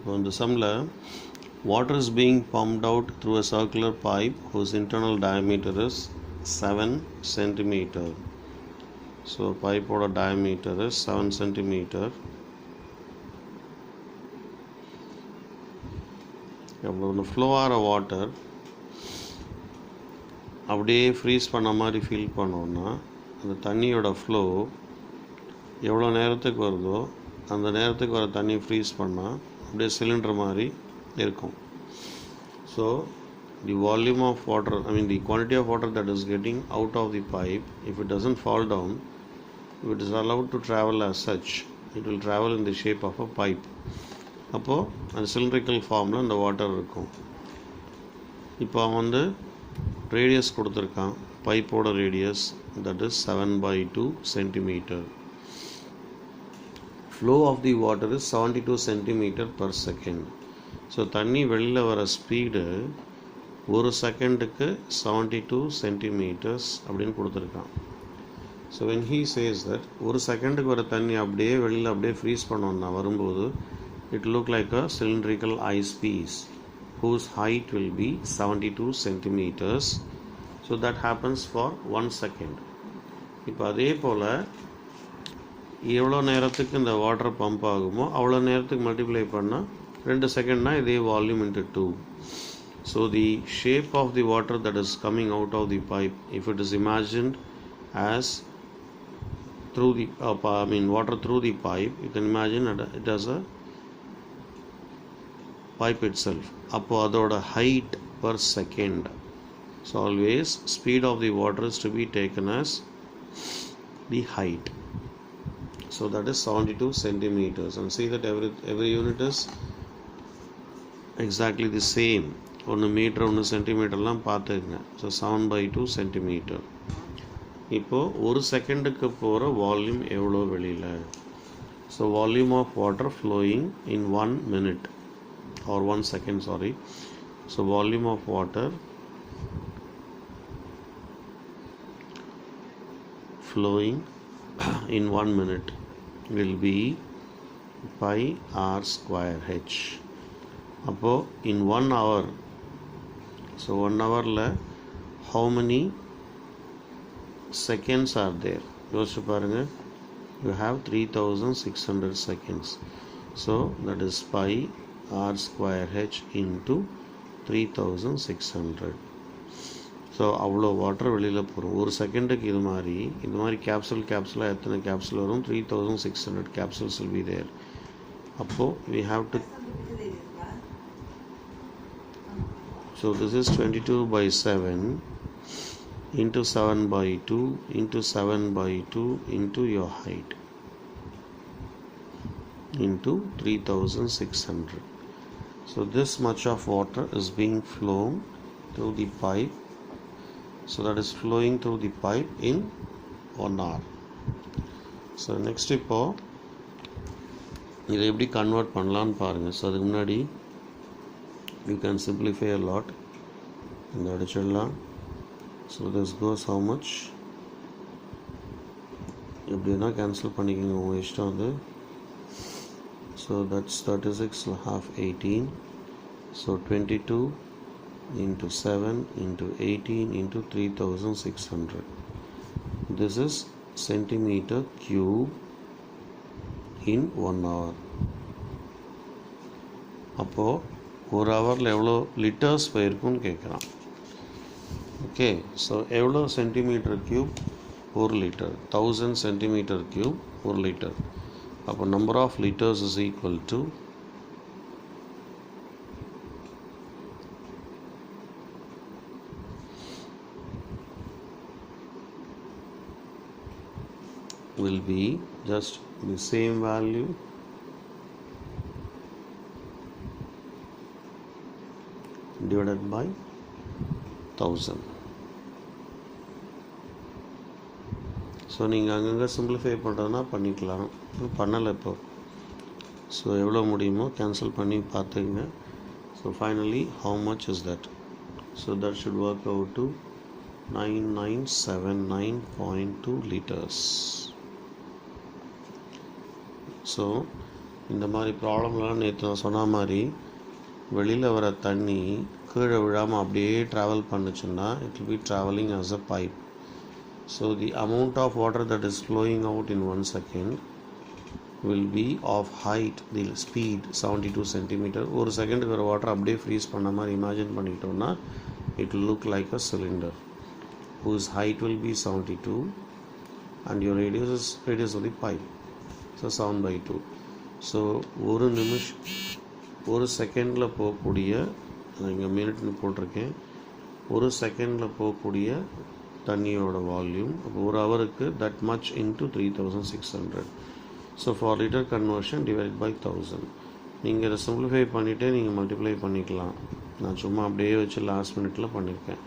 On the sumla, water is being pumped out through a circular pipe whose internal diameter is 7 centimeter. So pipe oda diameter is 7 centimeter. The flow ஆகிற water அப்படியே freeze பண்ண மாதிரி feel பண்ணோன்னா அந்த தண்ணியோட flow எவ்வளோ நேரத்துக்கு வருதோ அந்த நேரத்துக்கு வர தண்ணி ஃப்ரீஸ் பண்ணால் அப்படியே சிலிண்டர் மாதிரி இருக்கும். So the volume of water, the quantity of water that is getting out of the pipe, if it doesn't fall down, if it is allowed to travel as such, it will travel in the shape of a pipe. அப்போது அந்த cylindrical ஃபார்மில் அந்த water இருக்கும். இப்போ அவன் radius கொடுத்துருக்கான், பைப்போட radius that is 7/2 centimeter. Flow of the water is 72 centimeter per second. So தண்ணி வெளியில் வர ஸ்பீடு ஒரு செகண்டுக்கு 72 centimeters அப்படின்னு கொடுத்துருக்கான். So when he says that ஒரு செகண்டுக்கு வர தண்ணி அப்படியே வெளியில் அப்படியே ஃப்ரீஸ் பண்ணோன்னா வரும்போது it look like a cylindrical ice piece whose height will be 72 centimeters. So that happens for 1 second. இப்போ அதே போல் எவ்வளோ நேரத்துக்கு இந்த வாட்டர் பம்ப் ஆகுமோ அவ்வளோ நேரத்துக்கு மல்டிப்ளை பண்ணால் 2 செகண்ட்னா இதே volume into 2. So the shape of the water that is coming out of the pipe, if it is imagined as through the water through the pipe, you can imagine it as a pipe itself. அப்போ அதோட height per second. So always speed of the water is to be taken as the height. So that is 72 centimeters. And see that every unit is exactly the same. 1 metre 1 சென்டிமீட்டர்லாம் பார்த்துக்குங்க. So 7/2 centimetre. இப்போது ஒரு செகண்டுக்கு போகிற volume எவ்வளோ வெளியில்? So volume of water flowing in 1 minute or 1 second, sorry. So volume of water flowing in 1 minute will be pi r square h. அப்போ in 1 hour, so 1 hourல how many seconds are there? யோசிச்சு பாருங்க. You have 3600 seconds. So that is pi r square h into 3600. So அவ்வளோ water வெளியில் போகிறோம் ஒரு செகண்டுக்கு. இது மாதிரி கேப்சூலாக எத்தனை கேப்சூல் வரும்? 3600 capsules will be there. அப்போது we have to, so this is 22/7 into 7/2 into 7/2 into your height into 3600. So this much of water is being flown through the pipe. So that is flowing through the pipe in 1 hour. So next இப்போ இதை எப்படி convert பண்ணலான்னு பாருங்கள். So அதுக்கு முன்னாடி you can simplify a lot. இந்த அடிச்சிடலாம். So this goes how much? எப்படின்னா கேன்சல் பண்ணிக்கோங்க, உங்கள் இஷ்டம் அது. So that's 36 half 18. So 22 into 7 into 18 into 3600. This is centimeter cube in 1 hour. அப்போது ஒரு ஹவரில் எவ்வளோ லிட்டர்ஸ் போயிருக்குன்னு கேட்குறான். ஓகே, ஸோ எவ்வளோ centimetre cube? 1 litre. 1000 centimetre cube 1 litre. அப்போ number of liters is equal to will be just the same value divided by 1000. So நீங்கள் அங்கங்கே சிம்பிளிஃபை பண்ணுறதுனா பண்ணிக்கலாம், பண்ணலை இப்போ. ஸோ எவ்வளோ முடியுமோ கேன்சல் பண்ணி பார்த்துக்குங்க. So finally how much is that? So that should work out to 9979.2 liters. So இந்த மாதிரி ப்ராப்ளம்லாம் நேற்று நான் சொன்ன மாதிரி வெளியில் வர தண்ணி கீழே விழாமல் அப்படியே ட்ராவல் பண்ணுச்சுன்னா it will be traveling as a pipe. So the amount of water that is flowing out in 1 second will be of height, the speed 72 centimeter. ஒரு செகண்டுக்கு ஒரு வாட்டர் அப்படியே ஃப்ரீஸ் பண்ண மாதிரி இமேஜின் பண்ணிட்டோம்னா it will look like a cylinder whose height will be 72 and your radius of the pipe, so 7/2. So ஒரு செகண்டில் போகக்கூடிய, இங்கே மினிட்னு போட்டிருக்கேன், ஒரு செகண்டில் போகக்கூடிய தண்ணியோட வால்யூம் ஒரு ஹவருக்கு that much into 3600. So for litre conversion divide by 1000. நீங்கள் இதை சிம்பிளிஃபை பண்ணிவிட்டு நீங்கள் மல்டிப்ளை பண்ணிக்கலாம். நான் சும்மா அப்படியே வச்சு லாஸ்ட் மினிட்ல பண்ணியிருக்கேன்.